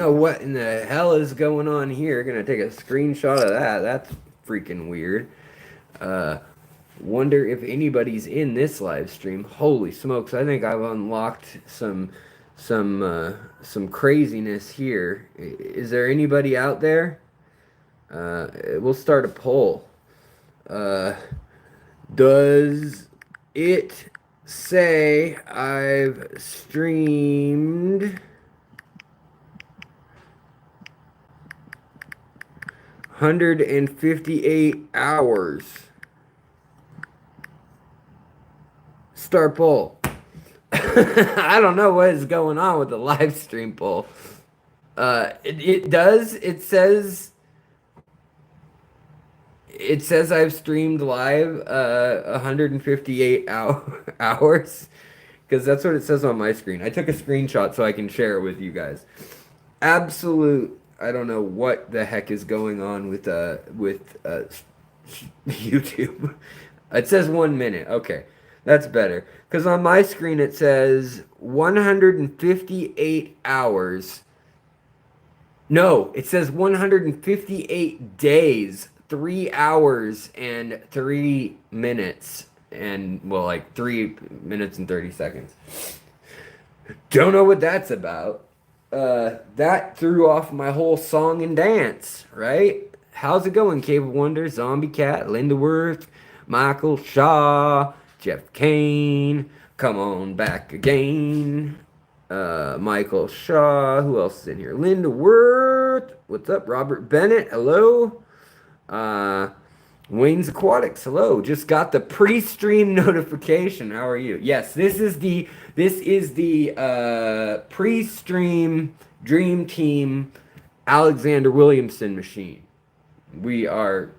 know what in the hell is going on here. Gonna take a screenshot of that. That's freaking weird. Uh, wonder if anybody's in this live stream. Holy smokes! I think I've unlocked some craziness here. Is there anybody out there? We'll start a poll. Uh, does it say I've streamed 158 hours? Start poll. I don't know what is going on with the live stream poll. It does. It says I've streamed live 158 hours because that's what it says on my screen. I took a screenshot so I can share it with you guys. Absolute. I don't know what the heck is going on with YouTube. It says 1 minute. Okay, that's better. Because on my screen it says 158 hours. No, it says 158 days, 3 hours and 3 minutes. And, well, like 3 minutes and 30 seconds. Don't know what that's about. That threw off my whole song and dance, right? How's it going, Cave of Wonder, Zombie Cat, Linda Worth, Michael Shaw, Jeff Kane, come on back again. Michael Shaw, who else is in here? Linda Worth, what's up? Robert Bennett, hello. Wayne's Aquatics, hello. Just got the pre-stream notification. How are you? Yes, this is the pre-stream Dream Team Alexander Williamson machine. We are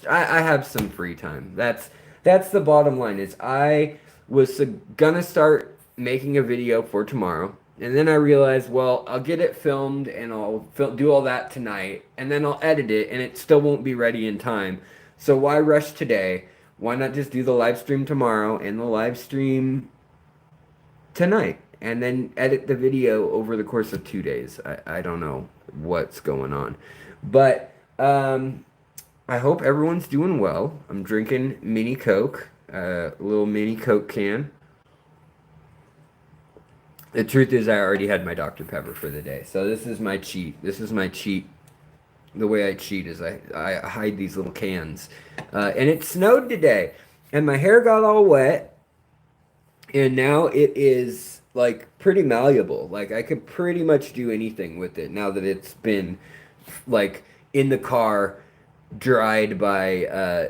I have some free time. That's the bottom line. Is I was gonna start making a video for tomorrow, and then I realized, well, I'll get it filmed and I'll do all that tonight, and then I'll edit it, and it still won't be ready in time. So why rush today? Why not just do the live stream tomorrow and the live stream tonight, and then edit the video over the course of 2 days? I don't know what's going on, but I hope everyone's doing well. I'm drinking mini Coke, a little mini Coke can. The truth is, I already had my Dr. Pepper for the day. So this is my cheat. This is my cheat. The way I cheat is I hide these little cans. And it snowed today. And my hair got all wet. And now it is, like, pretty malleable. Like, I could pretty much do anything with it now that it's been, like, in the car, dried by,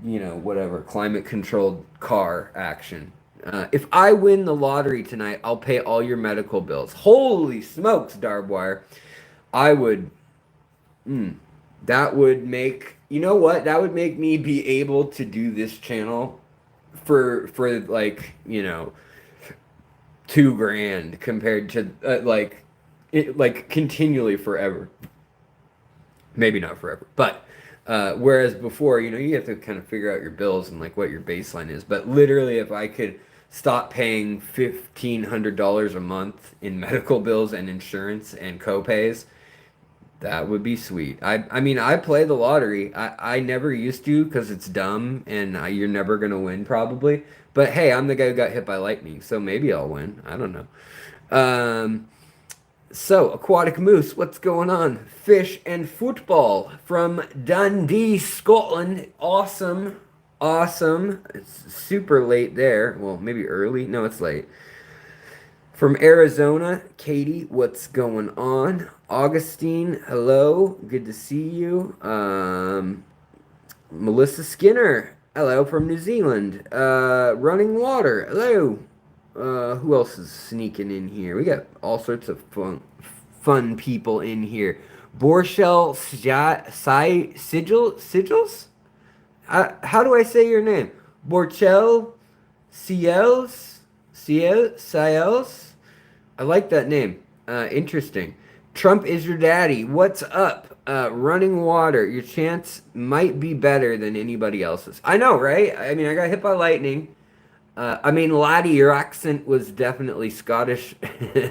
whatever, climate-controlled car action. If I win the lottery tonight, I'll pay all your medical bills. Holy smokes, Darbwire. I would... that would make... You know what? That would make me be able to do this channel for like, $2,000 compared to, continually forever. Maybe not forever, but... whereas before, you have to kind of figure out your bills and, like, what your baseline is. But literally, if I could stop paying $1,500 a month in medical bills and insurance and co-pays, that would be sweet. I mean, I play the lottery. I never used to because it's dumb and you're never going to win probably. But hey, I'm the guy who got hit by lightning, so maybe I'll win. I don't know. So, Aquatic Moose, what's going on? Fish and Football from Dundee, Scotland. Awesome. Awesome. It's super late there. Well, maybe early. No, it's late. From Arizona, Katie, what's going on? Augustine, hello. Good to see you. Melissa Skinner, hello from New Zealand. Running Water, hello. Who else is sneaking in here? We got all sorts of fun people in here. Borshell Sigils? How do I say your name? Borchell Ciels? I like that name. Interesting. Trump is your daddy. What's up? Running Water. Your chance might be better than anybody else's. I know, right? I mean, I got hit by lightning. I mean, Laddie, your accent was definitely Scottish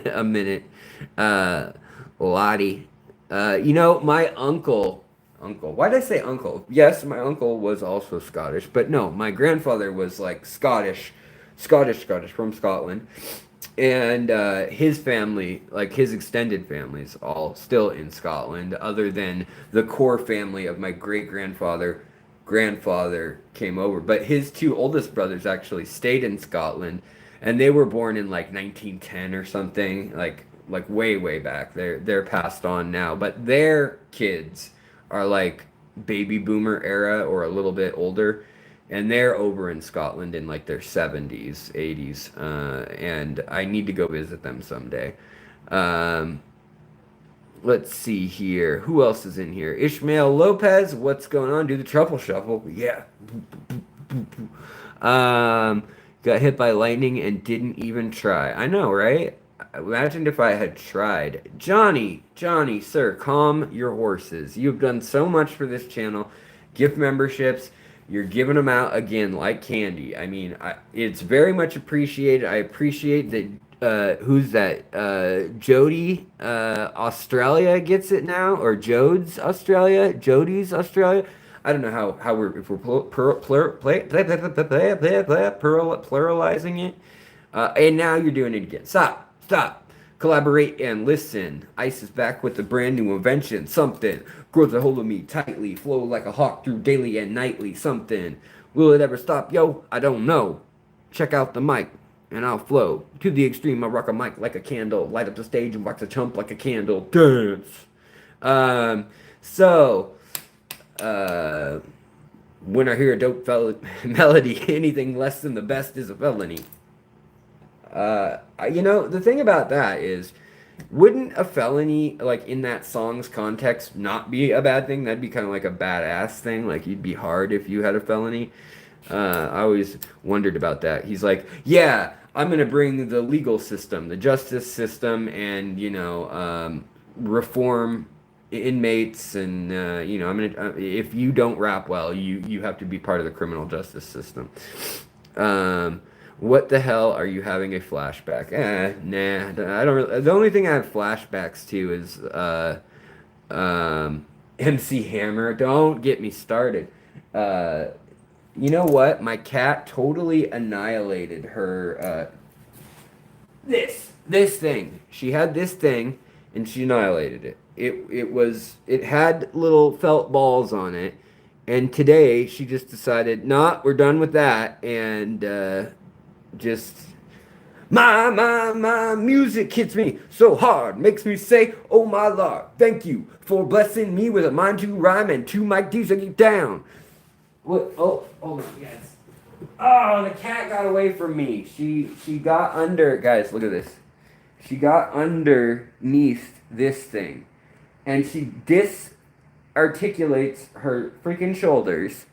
a minute. Uh, Laddie. You know, my uncle, why did I say uncle? Yes, my uncle was also Scottish, but no, my grandfather was like Scottish from Scotland. And his family, like his extended family's all still in Scotland, other than the core family of my great grandfather came over. But his two oldest brothers actually stayed in Scotland, and they were born in like 1910 or something, like way back. They're passed on now, but their kids are like baby boomer era or a little bit older, and they're over in Scotland in like their 70s, 80s, and I need to go visit them someday. Um, let's see here. Who else is in here? Ishmael Lopez, what's going on? Do the truffle shuffle. Yeah. Um, got hit by lightning and didn't even try. I know, right? Imagine if I had tried. Johnny, sir, calm your horses. You've done so much for this channel. Gift memberships, you're giving them out again like candy. I mean, it's very much appreciated. I appreciate that. Who's that? Jody, Australia gets it now, or Jody's Australia. I don't know how we're if we're pluralizing it. And now you're doing it again. Stop. Collaborate and listen. Ice is back with a brand new invention. Something grows a hold of me tightly, flow like a hawk through daily and nightly. Something. Will it ever stop? Yo, I don't know. Check out the mic, and I'll flow to the extreme. I rock a mic like a candle, light up the stage and wax a chump like a candle. Dance. So, when I hear a dope melody, anything less than the best is a felony. You know, the thing about that is, wouldn't a felony, like in that song's context, not be a bad thing? That'd be kind of like a badass thing. Like, you'd be hard if you had a felony. I always wondered about that. He's like, yeah, I'm going to bring the legal system, the justice system, and, reform inmates. And, I'm going to, if you don't rap well, you have to be part of the criminal justice system. What the hell are you having a flashback? Nah, I don't really, the only thing I have flashbacks to is, MC Hammer. Don't get me started. You know what? My cat totally annihilated her, this thing. She had this thing, and she annihilated it. It had little felt balls on it, and today she just decided, nah, we're done with that, and, just... My music hits me so hard, makes me say, oh my Lord, thank you for blessing me with a mind to rhyme and two mic D's to get down. What? Oh, hold on, guys. Oh, the cat got away from me. She got under, guys, look at this. She got underneath this thing, and she disarticulates her freaking shoulders,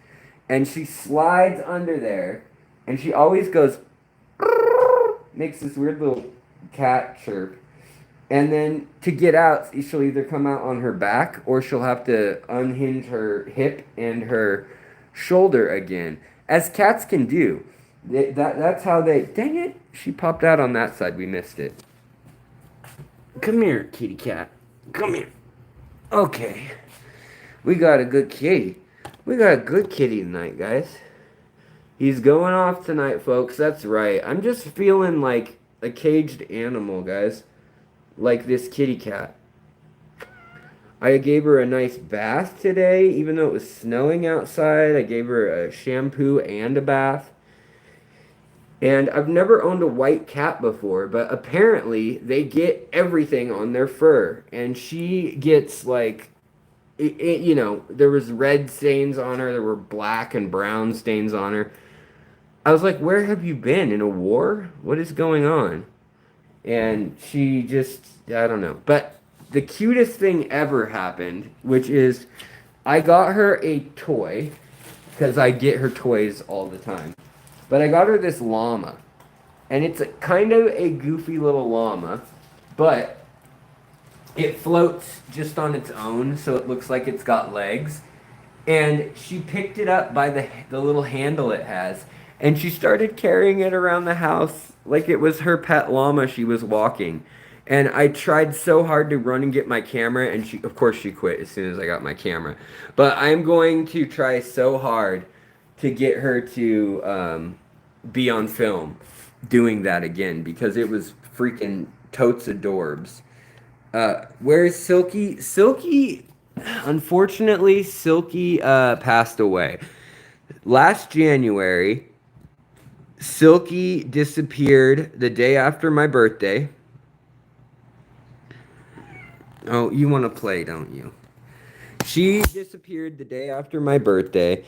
and she slides under there, and she always goes, makes this weird little cat chirp. And then to get out, she'll either come out on her back or she'll have to unhinge her hip and her shoulder again, as cats can do. That's how they... Dang it! She popped out on that side. We missed it. Come here, kitty cat. Come here. Okay. We got a good kitty. We got a good kitty tonight, guys. He's going off tonight, folks. That's right. I'm just feeling like a caged animal, guys. Like this kitty cat. I gave her a nice bath today, even though it was snowing outside. I gave her a shampoo and a bath. And I've never owned a white cat before, but apparently they get everything on their fur. And she gets like... there was red stains on her. There were black and brown stains on her. I was like, where have you been? In a war? What is going on? And she just, I don't know. But the cutest thing ever happened, which is I got her a toy, because I get her toys all the time. But I got her this llama. And it's kind of a goofy little llama, but it floats just on its own, so it looks like it's got legs. And she picked it up by the little handle it has, And she started carrying it around the house like it was her pet llama she was walking. And I tried so hard to run and get my camera, and of course, she quit as soon as I got my camera. But I'm going to try so hard to get her to be on film doing that again because it was freaking totes adorbs. Where's Silky? Silky, unfortunately, Silky passed away. Last January, Silky disappeared the day after my birthday. Oh, you want to play, don't you? She disappeared the day after my birthday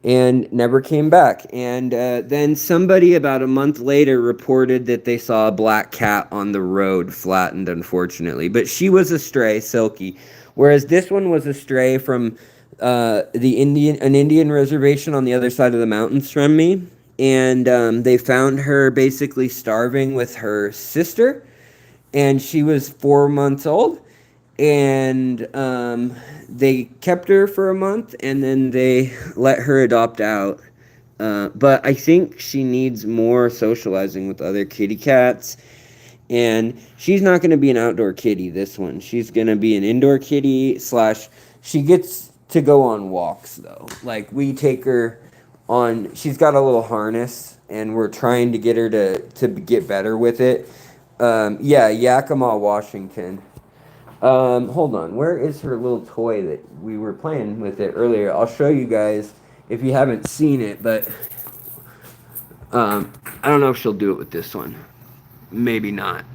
and never came back. And then somebody about a month later reported that they saw a black cat on the road, flattened, unfortunately. But she was a stray, Silky. Whereas this one was a stray from an Indian reservation on the other side of the mountains from me. And they found her basically starving with her sister. And she was 4 months old. And they kept her for a month, and then they let her adopt out. But I think she needs more socializing with other kitty cats. And she's not going to be an outdoor kitty, this one. She's going to be an indoor kitty / she gets to go on walks, though. Like, we take her on... She's got a little harness, and we're trying to get her to get better with it. Yeah, Yakima, Washington. Hold on. Where is her little toy that we were playing with it earlier? I'll show you guys if you haven't seen it, but I don't know if she'll do it with this one. Maybe not.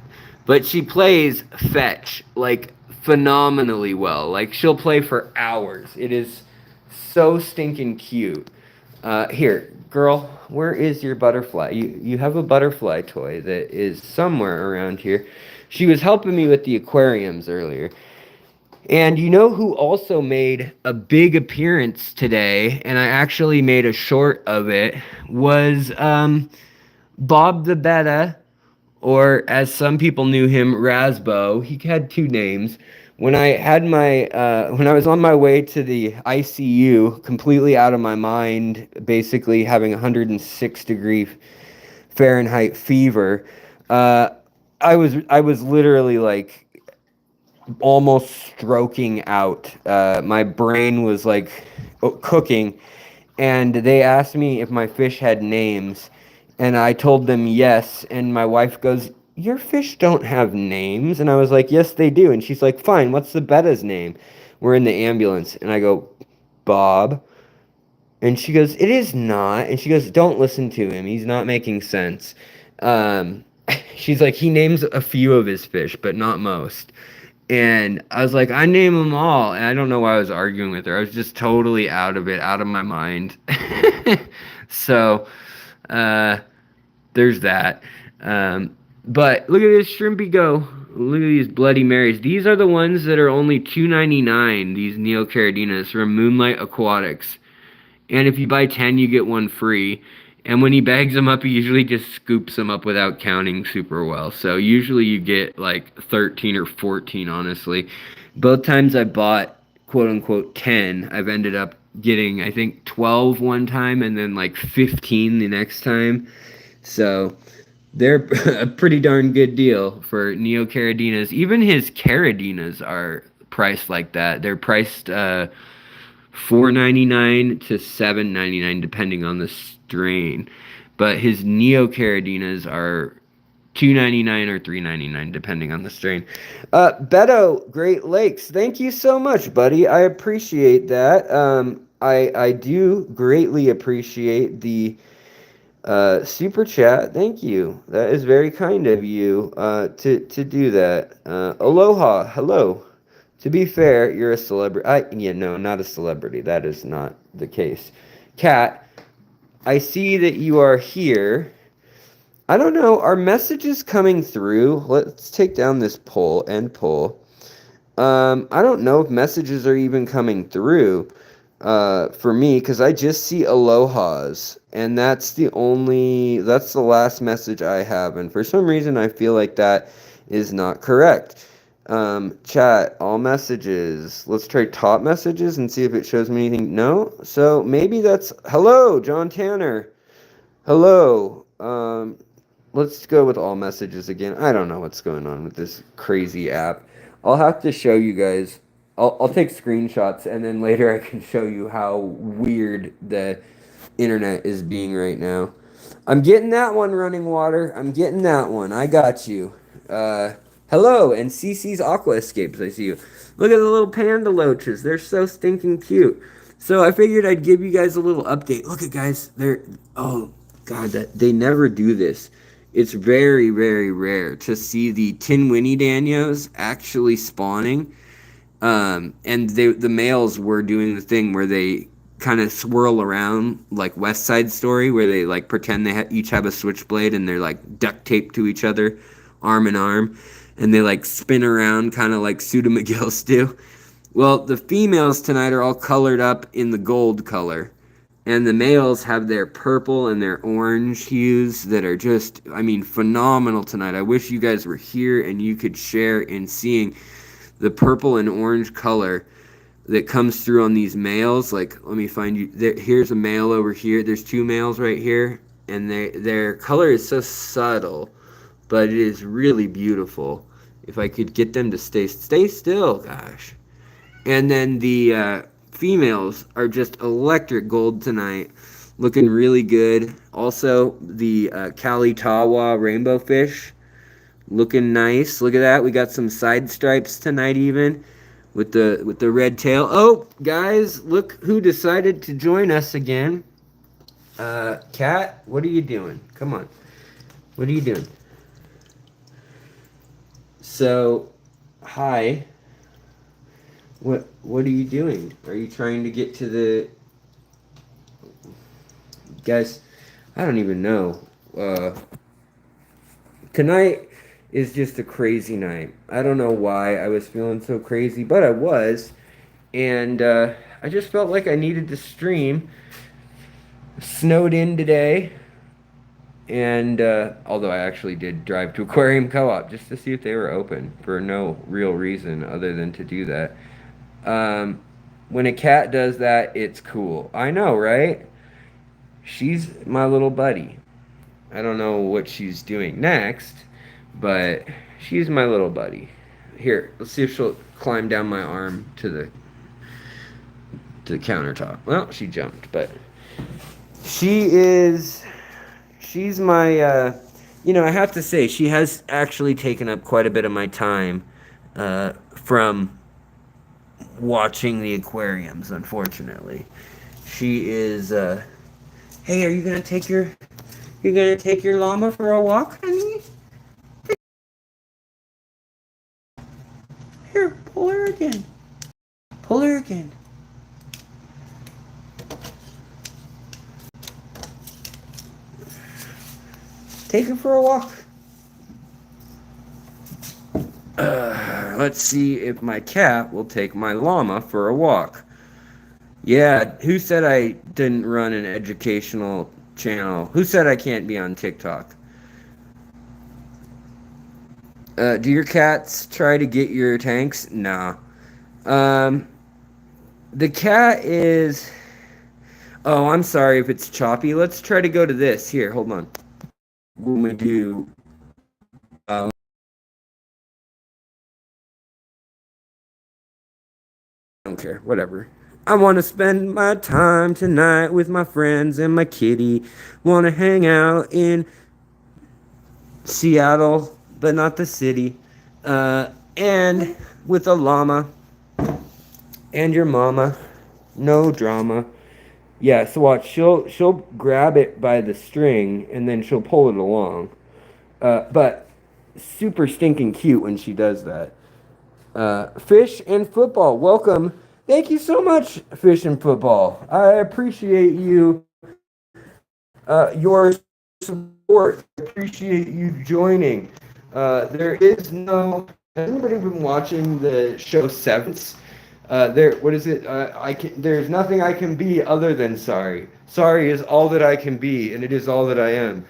But she plays fetch, like, phenomenally well. Like, she'll play for hours. It is so stinking cute. Here, girl, where is your butterfly? You have a butterfly toy that is somewhere around here. She was helping me with the aquariums earlier. And you know who also made a big appearance today, and I actually made a short of it, was Bob the Betta, or as some people knew him, Rasbo. He had two names. When I was on my way to the ICU, completely out of my mind, basically having 106-degree Fahrenheit fever, I was literally like almost stroking out. My brain was like cooking, and they asked me if my fish had names, and I told them yes, and my wife goes, "Your fish don't have names." And I was like, "Yes, they do." And she's like, "Fine, what's the Betta's name?" We're in the ambulance, and I go, "Bob." And she goes, "It is not." And she goes, "Don't listen to him. He's not making sense." She's like, "He names a few of his fish, but not most." And I was like, "I name them all." And I don't know why I was arguing with her. I was just totally out of it, out of my mind. So, there's that. But look at this shrimpy go. Look at these Bloody Marys. These are the ones that are only $2.99, these Neocardinas from Moonlight Aquatics. And if you buy 10, you get one free. And when he bags them up, he usually just scoops them up without counting super well. So usually you get like 13 or 14, honestly. Both times I bought, quote unquote, 10, I've ended up getting, I think, 12 one time and then like 15 the next time. So they're a pretty darn good deal for Neocardinas. Even his Caradinas are priced like that. They're priced $4.99 to $7.99 depending on the strain. But his Neocardinas are $2.99 or $3.99 depending on the strain. Beto, Great Lakes, thank you so much, buddy. I appreciate that. I do greatly appreciate the super chat. Thank you. That is very kind of you to do that. Aloha, hello. To be fair, you're a celebrity. No, not a celebrity. That is not the case. Kat, I see that you are here. I don't know. Are messages coming through? Let's take down this poll. End poll. I don't know if messages are even coming through for me because I just see alohas, and that's the last message I have. And for some reason, I feel like that is not correct. Chat, all messages. Let's try top messages and see if it shows me anything. No? So maybe that's... Hello, John Tanner. Hello. Let's go with all messages again. I don't know what's going on with this crazy app. I'll have to show you guys. I'll take screenshots and then later I can show you how weird the internet is being right now. I'm getting that one, running water. I'm getting that one. I got you. Uh, Hello, and CC's Aqua Escapes. I see you. Look at the little panda loaches. They're so stinking cute. So I figured I'd give you guys a little update. Look at guys. They're oh god, that they never do this. It's very, very rare to see the tin Winnie Danios actually spawning. And the males were doing the thing where they kind of swirl around like West Side Story, where they like pretend they each have a switchblade and they're like duct taped to each other, arm in arm, and they like spin around, kind of like Suda McGills do. Well, the females tonight are all colored up in the gold color, and the males have their purple and their orange hues that are just, I mean, phenomenal tonight. I wish you guys were here and you could share in seeing the purple and orange color that comes through on these males. Like, let me find you. Here's a male over here. There's two males right here, and their color is so subtle, but it is really beautiful. If I could get them to stay still, gosh. And then the females are just electric gold tonight, looking really good. Also, the Kalitawa rainbow fish, looking nice. Look at that. We got some side stripes tonight, even with the red tail. Oh, guys, look who decided to join us again. Kat, what are you doing? Come on. What are you doing? So, hi. What are you doing? Are you trying to get to the guys? I don't even know. Tonight is just a crazy night. I don't know why I was feeling so crazy, but I was, and I just felt like I needed to stream. Snowed in today, and although I actually did drive to Aquarium Co-op just to see if they were open for no real reason other than to do that. When a cat does that, it's cool. I know, right? She's my little buddy. I don't know what she's doing next, but she's my little buddy. Here, let's see if she'll climb down my arm to the countertop. Well, she jumped, but she's my I have to say she has actually taken up quite a bit of my time from watching the aquariums, unfortunately. She is hey, are you gonna take your llama for a walk, honey? Here, pull her again. Pull her again. Take her for a walk. Let's see if my cat will take my llama for a walk. Yeah, who said I didn't run an educational channel? Who said I can't be on TikTok? Do your cats try to get your tanks? Nah. The cat is... Oh, I'm sorry if it's choppy. Let's try to go to this. Here, hold on. When we do... I don't care. Whatever. I want to spend my time tonight with my friends and my kitty. Want to hang out in Seattle, but not the city. And with a llama. And your mama. No drama. Yeah, so watch. She'll grab it by the string, and then she'll pull it along. But super stinking cute when she does that. Fish and Football, welcome. Thank you so much, Fish and Football. I appreciate you, your support. I appreciate you joining. There is no... Has anybody been watching the show Seventh? What is it? There's nothing I can be other than sorry. Sorry is all that I can be, and it is all that I am.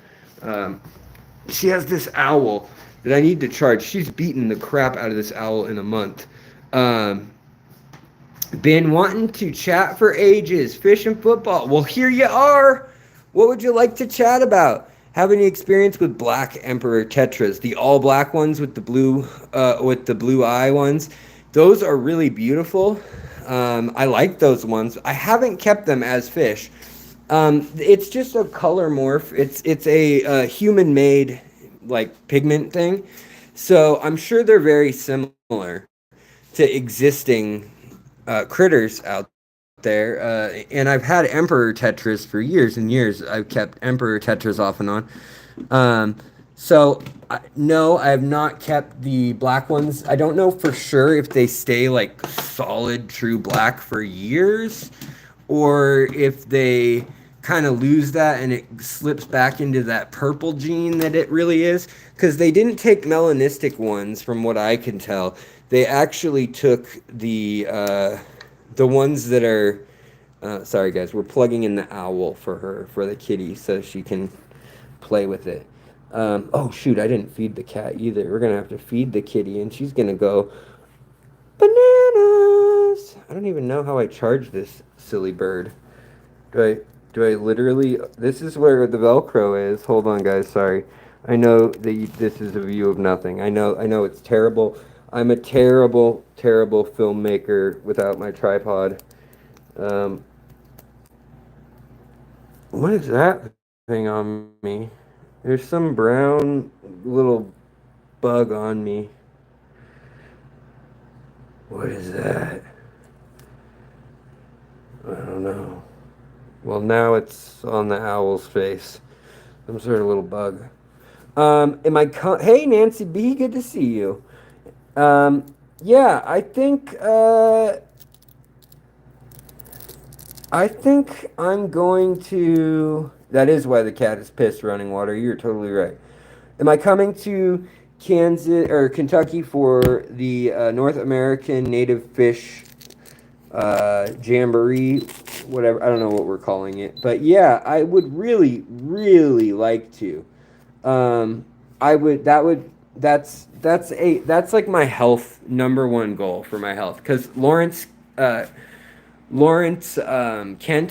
She has this owl that I need to charge. She's beaten the crap out of this owl in a month. Been wanting to chat for ages. Fish and Football. Well, here you are. What would you like to chat about? Have any experience with black emperor tetras, the all black ones with the blue eye ones? Those are really beautiful. I like those ones. I haven't kept them as fish. It's just a color morph. It's a human made like pigment thing. So I'm sure they're very similar to existing critters out there. And I've had emperor tetras for years and years. I've kept emperor tetras off and on. Um, no, I have not kept the black ones. I don't know for sure if they stay like solid true black for years or if they kind of lose that and it slips back into that purple gene that it really is, because they didn't take melanistic ones from what I can tell. They actually took the ones that are sorry guys, we're plugging in the owl for the kitty so she can play with it. Oh shoot, I didn't feed the cat either. We're gonna have to feed the kitty and she's gonna go bananas. I don't even know how I charge this silly bird. Do I literally? This is where the Velcro is. Hold on, guys. Sorry. I know that this is a view of nothing. I know it's terrible. I'm a terrible, terrible filmmaker without my tripod. Um, what is that thing on me? There's some brown little bug on me. What is that? I don't know. Well, now it's on the owl's face. Some sort of little bug. Hey, Nancy B, good to see you. Um, yeah, I think I'm going to. That is why the cat is pissed running water. You're totally right. Am I coming to Kansas or Kentucky for the North American Native Fish Jamboree? Whatever. I don't know what we're calling it. But yeah, I would really, really like to. I would. That would. That's like my health number one goal for my health because Lawrence Kent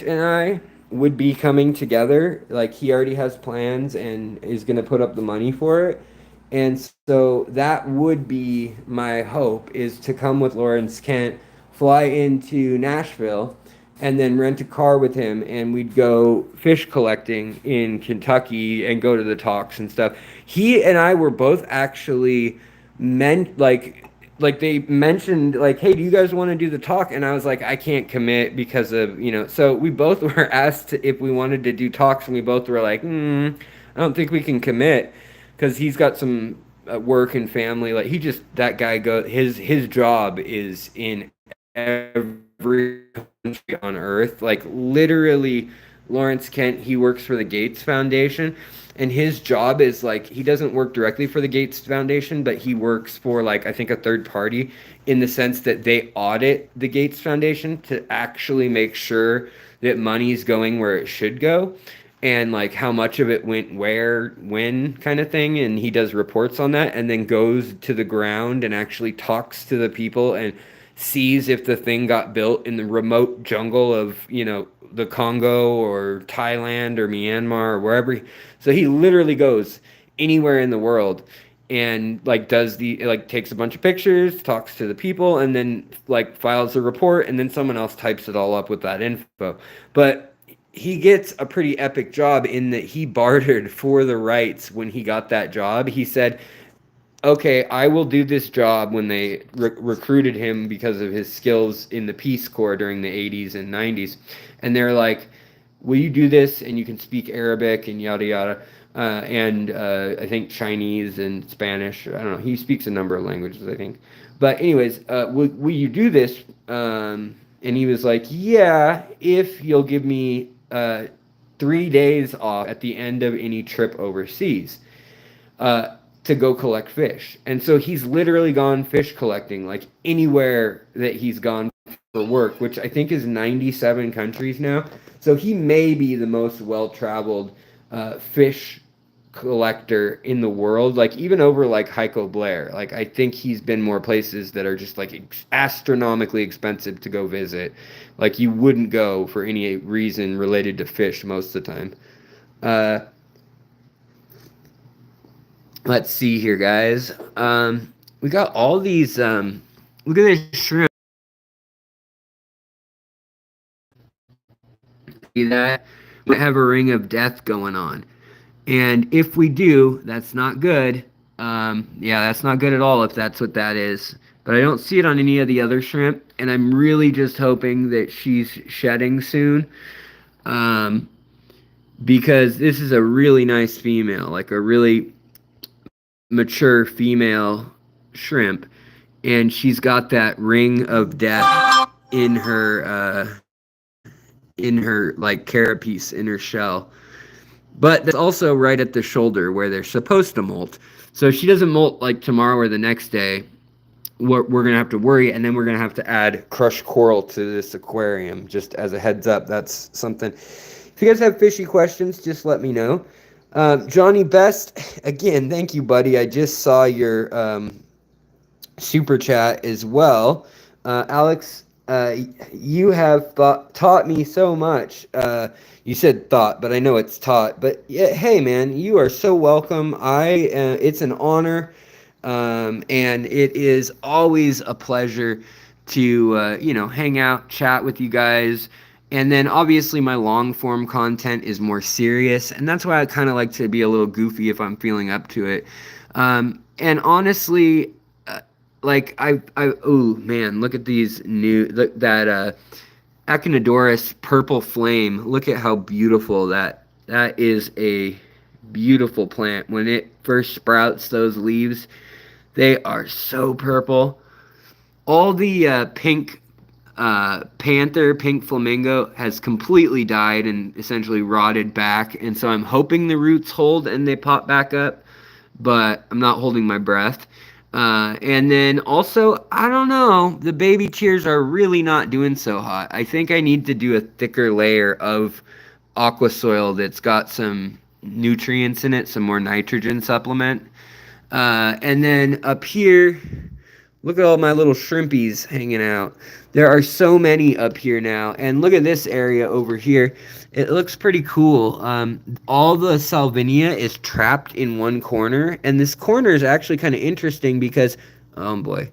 and I would be coming together. Like he already has plans and is going to put up the money for it. And so that would be my hope is to come with Lawrence Kent, fly into Nashville, and then rent a car with him and we'd go fish collecting in Kentucky and go to the talks and stuff. He and I were both actually meant like they mentioned like, hey, do you guys want to do the talk? And I was like, I can't commit because of, so we both were asked if we wanted to do talks and we both were like, I don't think we can commit because he's got some work and family. Like he just, that guy his job is in every country on earth. Like literally, Lawrence Kent, he works for the Gates Foundation, and his job is like he doesn't work directly for the Gates Foundation, but he works for like I think a third party in the sense that they audit the Gates Foundation to actually make sure that money's going where it should go and like how much of it went where when kind of thing, and he does reports on that and then goes to the ground and actually talks to the people and sees if the thing got built in the remote jungle of the Congo or Thailand or Myanmar or wherever. So he literally goes anywhere in the world and like takes a bunch of pictures, talks to the people, and then like files a report, and then someone else types it all up with that info. But he gets a pretty epic job in that he bartered for the rights when he got that job. He said, okay, I will do this job when they recruited him because of his skills in the Peace Corps during the 80s and 90s. And they're like, will you do this? And you can speak Arabic and yada yada. And I think Chinese and Spanish. I don't know. He speaks a number of languages, I think. But anyways, will you do this? And he was like, yeah, if you'll give me 3 days off at the end of any trip overseas. To go collect fish. And so he's literally gone fish collecting like anywhere that he's gone for work, which I think is 97 countries now. So he may be the most well-traveled fish collector in the world, like even over like Heiko Blair. Like I think he's been more places that are just like astronomically expensive to go visit. Like you wouldn't go for any reason related to fish most of the time. Uh, let's see here, guys. We got all these. Look at this shrimp. See that? We have a ring of death going on. And if we do, that's not good. Yeah, that's not good at all if that's what that is. But I don't see it on any of the other shrimp. And I'm really just hoping that she's shedding soon. Um, because this is a really nice female, like a really mature female shrimp. And she's got that ring of death in her like carapace in her shell. But that's also right at the shoulder where they're supposed to molt. So if she doesn't molt like tomorrow or the next day, we're going to have to worry, and then we're going to have to add crushed coral to this aquarium. Just as a heads up, that's something. If you guys have fishy questions, just let me know. Johnny Best, again, thank you, buddy. I just saw your super chat as well. Alex, you have taught me so much. You said thought, but I know it's taught. But yeah, hey, man, you are so welcome. It's an honor, and it is always a pleasure to hang out, chat with you guys. And then obviously my long form content is more serious, and that's why I kind of like to be a little goofy if I'm feeling up to it. And honestly, oh man, look at these that Echinodorus purple flame. Look at how beautiful that is. A beautiful plant. When it first sprouts those leaves, they are so purple. All the pink panther, pink flamingo has completely died and essentially rotted back, and so I'm hoping the roots hold and they pop back up, but I'm not holding my breath. And then also, I don't know, the baby cheers are really not doing so hot. I think I need to do a thicker layer of aqua soil that's got some nutrients in it, some more nitrogen supplement. And then up here, look at all my little shrimpies hanging out. There are so many up here now. And look at this area over here. It looks pretty cool. All the salvinia is trapped in one corner. And this corner is actually kind of interesting because, oh boy,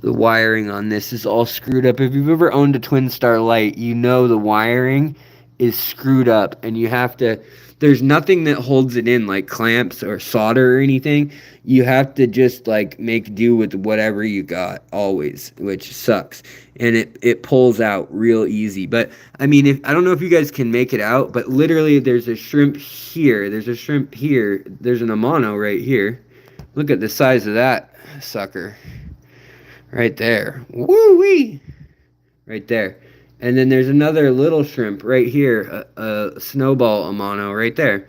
the wiring on this is all screwed up. If you've ever owned a Twin Star Light, you know the wiring is screwed up. And you have to... There's nothing that holds it in, like clamps or solder or anything. You have to just like make do with whatever you got always, which sucks. And it pulls out real easy. But I mean, I don't know if you guys can make it out, but literally there's a shrimp here. There's a shrimp here. There's an amano right here. Look at the size of that sucker. Right there. Woo-wee! Right there. And then there's another little shrimp right here, a snowball amano right there.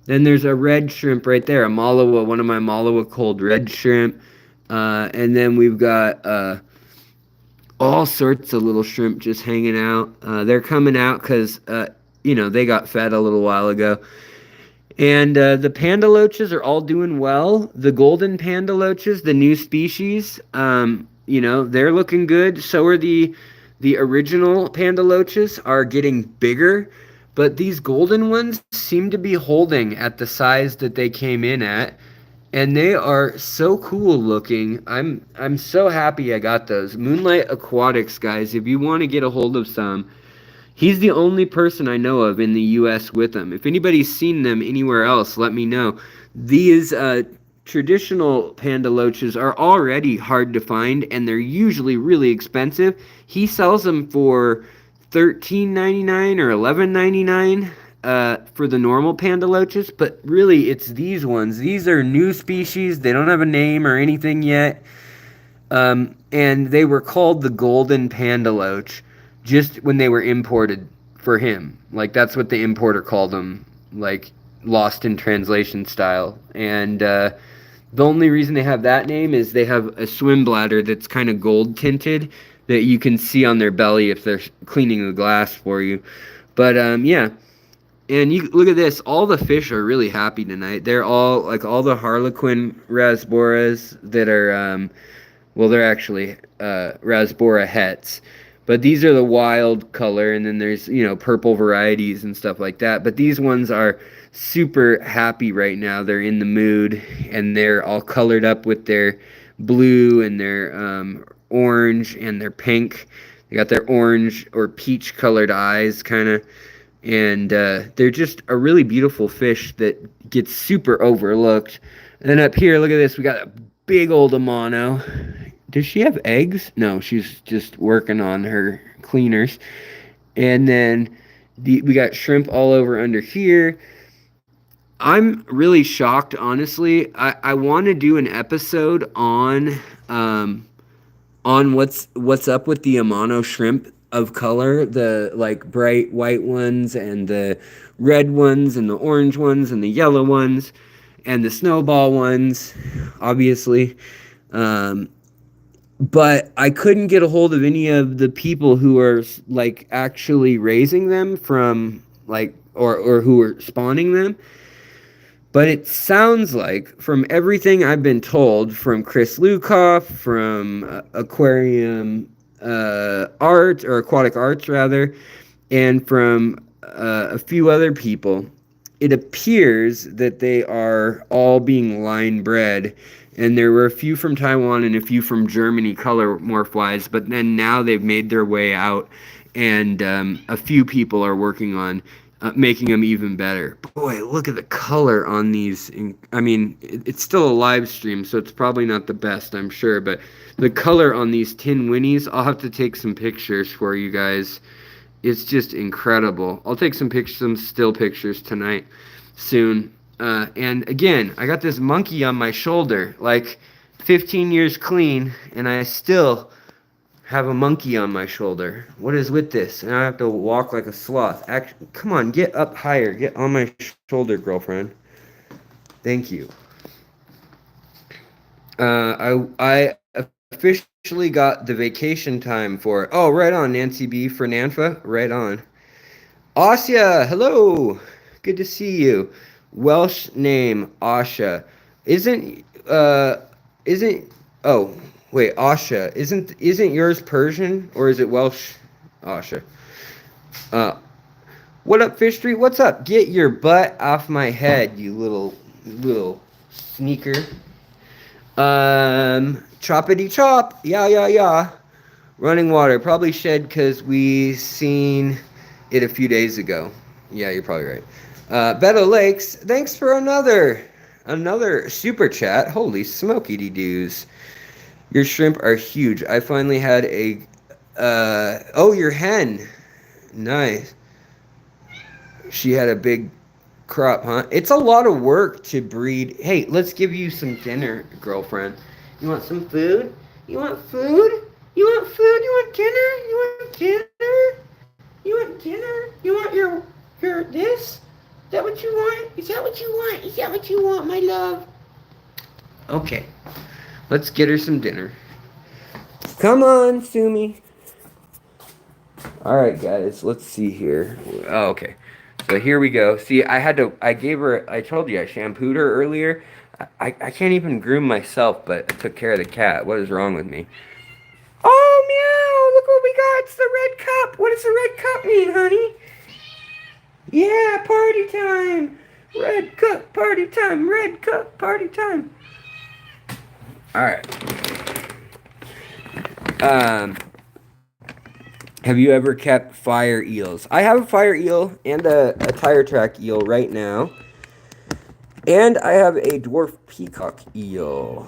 Then there's a red shrimp right there, a malawa, one of my malawa cold red shrimp. And then we've got all sorts of little shrimp just hanging out. They're coming out because, they got fed a little while ago. And the panda loaches are all doing well. The golden panda loaches, the new species, they're looking good. So are the original panda loaches are getting bigger, but these golden ones seem to be holding at the size that they came in at, and they are so cool looking. I'm so happy I got those. Moonlight Aquatics, guys, if you want to get a hold of some, he's the only person I know of in the US with them. If anybody's seen them anywhere else, let me know. These traditional panda loaches are already hard to find, and they're usually really expensive. He sells them for $13.99 or $11.99 for the normal panda loaches, but really it's these ones. These are new species. They don't have a name or anything yet, and they were called the golden panda loach just when they were imported for him. Like, that's what the importer called them, like lost in translation style. And the only reason they have that name is they have a swim bladder that's kind of gold tinted that you can see on their belly if they're cleaning the glass for you. But yeah, and you look at this. All the fish are really happy tonight. They're all like all the Harlequin rasboras that are they're actually rasbora hets, But these are the wild color, and then there's, you know, purple varieties and stuff like that. But these ones are super happy right now. They're in the mood, and they're all colored up with their blue and their orange and their pink. They got their orange or peach colored eyes, kind of. And they're just a really beautiful fish that gets super overlooked. And then up here, look at this. We got a big old Amano. Does she have eggs? No, she's just working on her cleaners. And then we got shrimp all over under here. I'm really shocked, honestly. I want to do an episode on what's up with the Amano shrimp of color, the like bright white ones and the red ones and the orange ones and the yellow ones and the snowball ones, obviously. But I couldn't get a hold of any of the people who are like actually raising them from like or who are spawning them. But it sounds like, from everything I've been told from Chris Lukoff, from Aquarium Art, or Aquatic Arts rather, and from a few other people, it appears that they are all being line bred. And there were a few from Taiwan and a few from Germany, color morph-wise, but then now they've made their way out, and a few people are working on making them even better. Boy, look at the color on these. I mean, it's still a live stream, so it's probably not the best, I'm sure, but the color on these tin winnies, I'll have to take some pictures for you guys. It's just incredible. I'll take some pictures, some still pictures tonight, soon. And again, I got this monkey on my shoulder, like 15 years clean, and I still have a monkey on my shoulder. What is with this? And I have to walk like a sloth. Come on, get up higher. Get on my shoulder, girlfriend. Thank you. I officially got the vacation time for it. Oh, right on, Nancy B for Nanfa. Right on. Asya, hello. Good to see you. Welsh name, Asha. Oh, wait, Asha. Isn't yours Persian, or is it Welsh? Asha. What up, Fish Street? What's up? Get your butt off my head, you little sneaker. Choppity chop. Yeah. Running water. Probably shed because we seen it a few days ago. Yeah, you're probably right. Beto Lakes, thanks for another super chat. Holy smoky doos. Your shrimp are huge. I finally had a your hen. Nice. She had a big crop, huh? It's a lot of work to breed. Hey, let's give you some dinner, girlfriend. You want some food? You want food? You want food? You want dinner? You want dinner? You want dinner? You want your this? Is that what you want? Is that what you want? Is that what you want, my love? Okay. Let's get her some dinner. Come on, Sumi. Alright, guys. Let's see here. Oh, okay. So here we go. See, I told you I shampooed her earlier. I can't even groom myself, but I took care of the cat. What is wrong with me? Oh, meow. Look what we got. It's the red cup. What does the red cup mean, honey? Yeah, party time. Red cup party time. Red cup party time. All right. Have you ever kept fire eels? I have a fire eel and a tire track eel right now. And I have a dwarf peacock eel.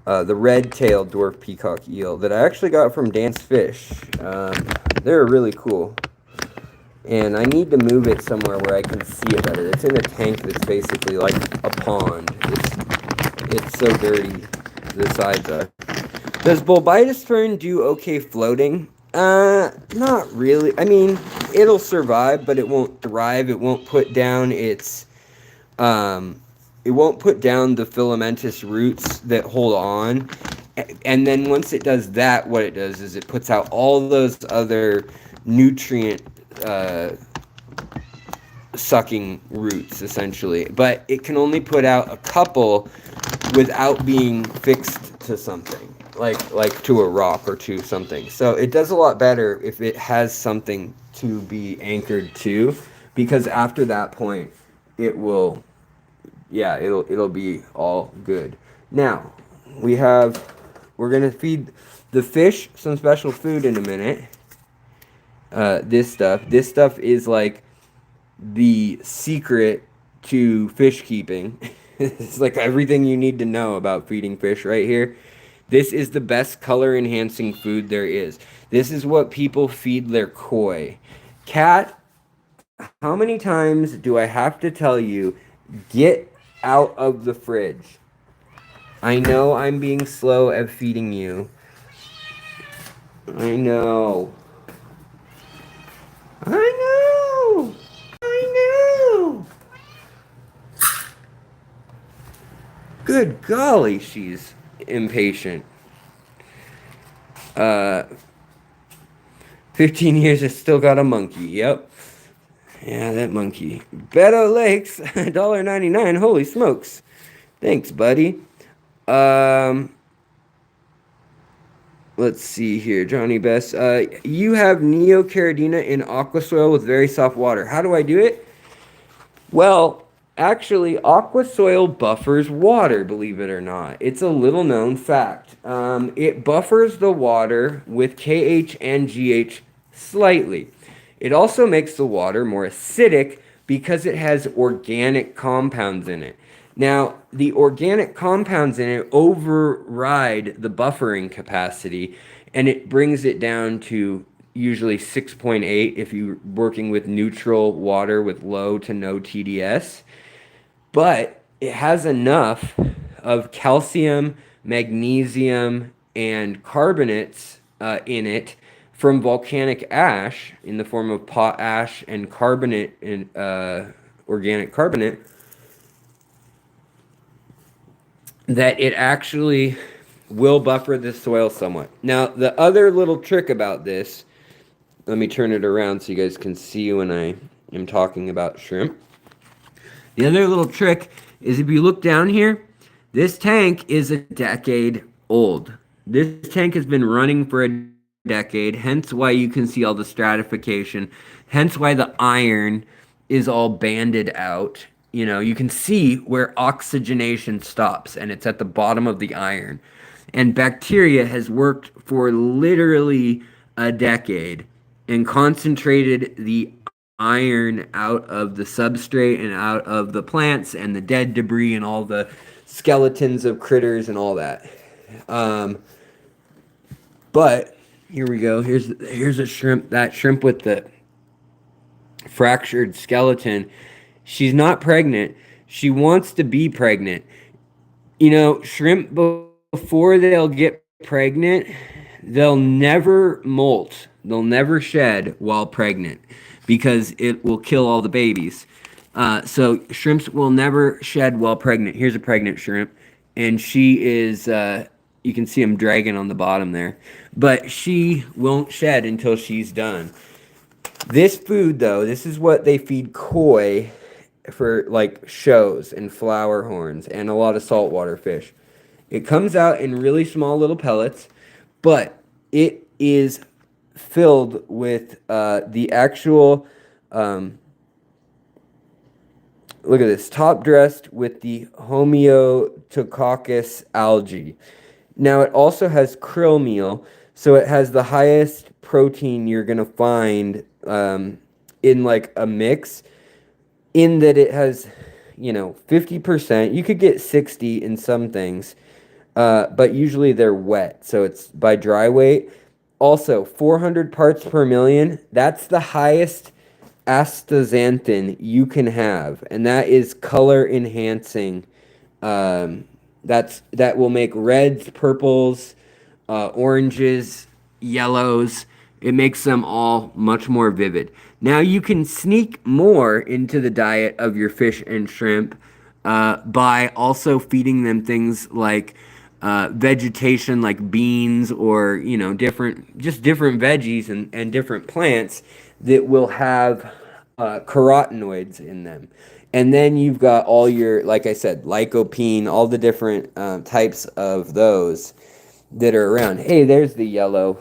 The red-tailed dwarf peacock eel that I actually got from Dance Fish. They're really cool. And I need to move it somewhere where I can see it better. It's in a tank that's basically like a pond. It's so dirty. The sides are. Does Bulbitis fern do okay floating? Not really. I mean, it'll survive, but it won't thrive. It won't put down its, it won't put down the filamentous roots that hold on. And then once it does that, what it does is it puts out all those other nutrient sucking roots, essentially. But it can only put out a couple without being fixed to something. like to a rock or to something. So it does a lot better if it has something to be anchored to, because after that point it will, yeah, it'll be all good. Now we're gonna feed the fish some special food in a minute. This stuff is like the secret to fish keeping. It's like everything you need to know about feeding fish right here. This is the best color enhancing food there is. This is what people feed their koi. Cat, how many times do I have to tell you, get out of the fridge? I know I'm being slow at feeding you. I know. I know. I know. Good golly, she's impatient. 15 years, has still got a monkey. Yep. Yeah, that monkey. Beto Lakes, $1.99. Holy smokes. Thanks, buddy. Let's see here, Johnny Best. You have Neocaridina in aqua soil with very soft water. How do I do it? Well, actually, aqua soil buffers water, believe it or not. It's a little known fact. It buffers the water with KH and GH slightly. It also makes the water more acidic because it has organic compounds in it. Now, the organic compounds in it override the buffering capacity, and it brings it down to usually 6.8 if you're working with neutral water with low to no TDS. But it has enough of calcium, magnesium, and carbonates in it from volcanic ash in the form of potash and carbonate and organic carbonate, that it actually will buffer the soil somewhat. Now, the other little trick about this, let me turn it around so you guys can see when I am talking about shrimp. The other little trick is if you look down here, this tank is a decade old. This tank has been running for a decade, hence why you can see all the stratification, hence why the iron is all banded out. You know, you can see where oxygenation stops, and it's at the bottom of the iron. And bacteria has worked for literally a decade and concentrated the iron out of the substrate and out of the plants and the dead debris and all the skeletons of critters and all that. But here we go. Here's a shrimp. That shrimp with the fractured skeleton. She's not pregnant. She wants to be pregnant. You know, shrimp, before they'll get pregnant, they'll never molt. They'll never shed while pregnant because it will kill all the babies. So shrimps will never shed while pregnant. Here's a pregnant shrimp, and she is, you can see them dragging on the bottom there, but she won't shed until she's done. This food, though, this is what they feed koi for, like, shows and flower horns and a lot of saltwater fish. It comes out in really small little pellets, but it is filled with the actual, look at this, top dressed with the Homeotococcus algae. Now, it also has krill meal, so it has the highest protein you're going to find in, like, a mix, in that it has, 50%. You could get 60 in some things, but usually they're wet, so it's by dry weight. Also, 400 parts per million, that's the highest astaxanthin you can have, and that is color enhancing. That will make reds, purples, oranges, yellows. It makes them all much more vivid. Now you can sneak more into the diet of your fish and shrimp by also feeding them things like vegetation, like beans, or different veggies and different plants that will have carotenoids in them. And then you've got all your, like I said, lycopene, all the different types of those. that are around. Hey, there's the yellow,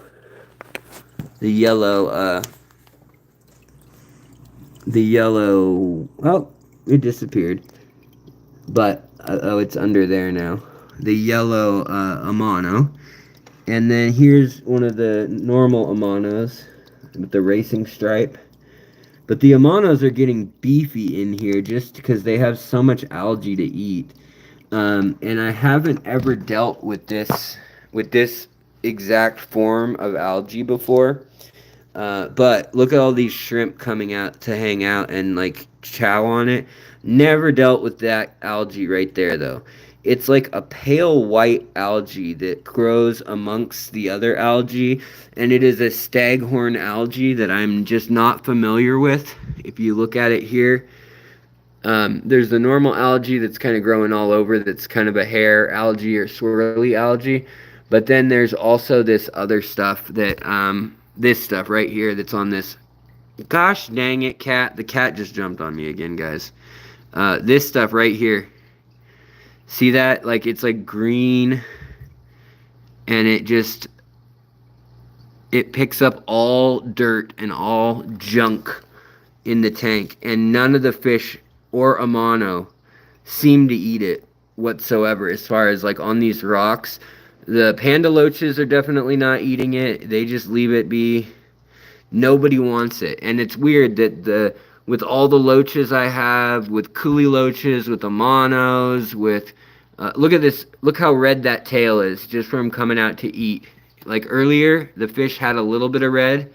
the yellow, oh, it disappeared. But, oh, it's under there now. The yellow, Amano. And then here's one of the normal Amanos with the racing stripe. But the Amanos are getting beefy in here just because they have so much algae to eat. And I haven't ever dealt with this exact form of algae before. But look at all these shrimp coming out to hang out and like chow on it. Never dealt with that algae right there though. It's like a pale white algae that grows amongst the other algae, and it is a staghorn algae that I'm just not familiar with. If you look at it here, there's the normal algae that's kind of growing all over, that's kind of a hair algae or swirly algae. But then there's also this other stuff that, this stuff right here that's on this. Gosh dang it, cat. The cat just jumped on me again, guys. This stuff right here. See that? Like, it's like green, and it picks up all dirt and all junk in the tank, and none of the fish or Amano seem to eat it whatsoever. As far as like on these rocks, the panda loaches are definitely not eating it. They just leave it be. Nobody wants it. And it's weird that with all the loaches I have, with coolie loaches, with Amanos, with look at this, look how red that tail is just from coming out to eat. Like earlier, the fish had a little bit of red,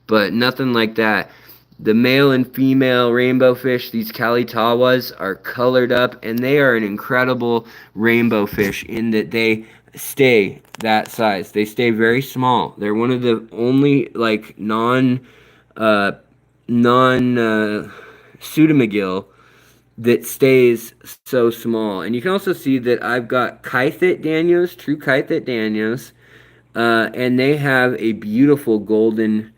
but nothing like that. The male and female rainbow fish, these Kalitawas, are colored up, and they are an incredible rainbow fish in that they stay that size. They stay very small. They're one of the only like pseudomagil that stays so small. And you can also see that I've got Kythit Danios, true Kythit Danios, and they have a beautiful golden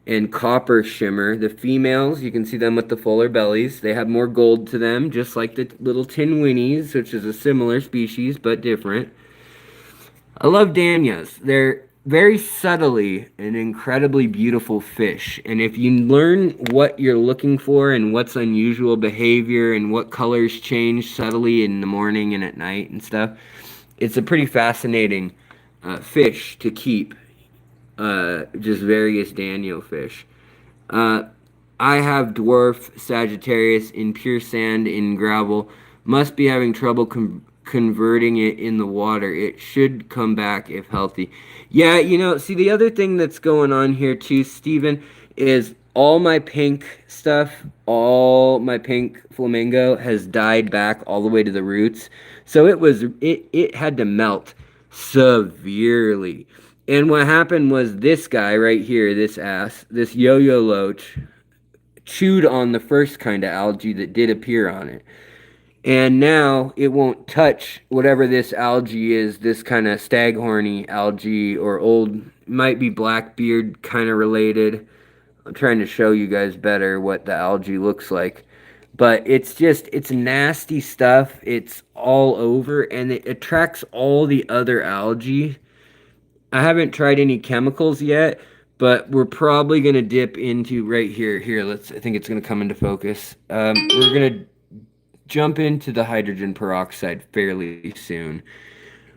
and copper shimmer. The females, you can see them with the fuller bellies. They have more gold to them, just like the little tin winnies, which is a similar species but different. I love Danias. They're very subtly an incredibly beautiful fish. And if you learn what you're looking for and what's unusual behavior and what colors change subtly in the morning and at night and stuff, it's a pretty fascinating fish to keep. Just various Daniel fish. I have dwarf Sagittarius in pure sand in gravel. Must be having trouble converting it in the water. It should come back if healthy. Yeah, see, the other thing that's going on here too, Steven, is all my pink stuff, all my pink flamingo has died back all the way to the roots. So it had to melt severely. And what happened was this guy right here, this yo-yo loach, chewed on the first kind of algae that did appear on it. And now it won't touch whatever this algae is, this kind of staghorny algae or old, might be blackbeard kind of related. I'm trying to show you guys better what the algae looks like. But it's nasty stuff. It's all over, and it attracts all the other algae. I haven't tried any chemicals yet, but we're probably going to dip into right here. I think it's going to come into focus. We're going to jump into the hydrogen peroxide fairly soon.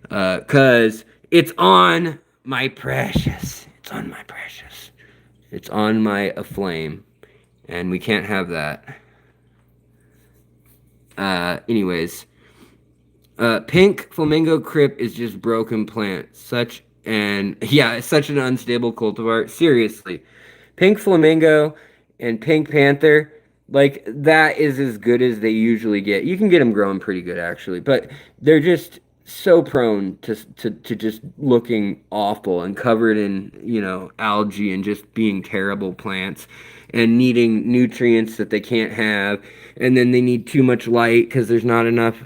Because it's on my precious. It's on my precious. It's on my aflame. And we can't have that. Anyways. Pink flamingo crip is just broken plant. It's such an unstable cultivar. Seriously. Pink flamingo and pink panther, like, that is as good as they usually get. You can get them growing pretty good, actually. But they're just so prone to just looking awful and covered in, algae and just being terrible plants and needing nutrients that they can't have. And then they need too much light because there's not enough,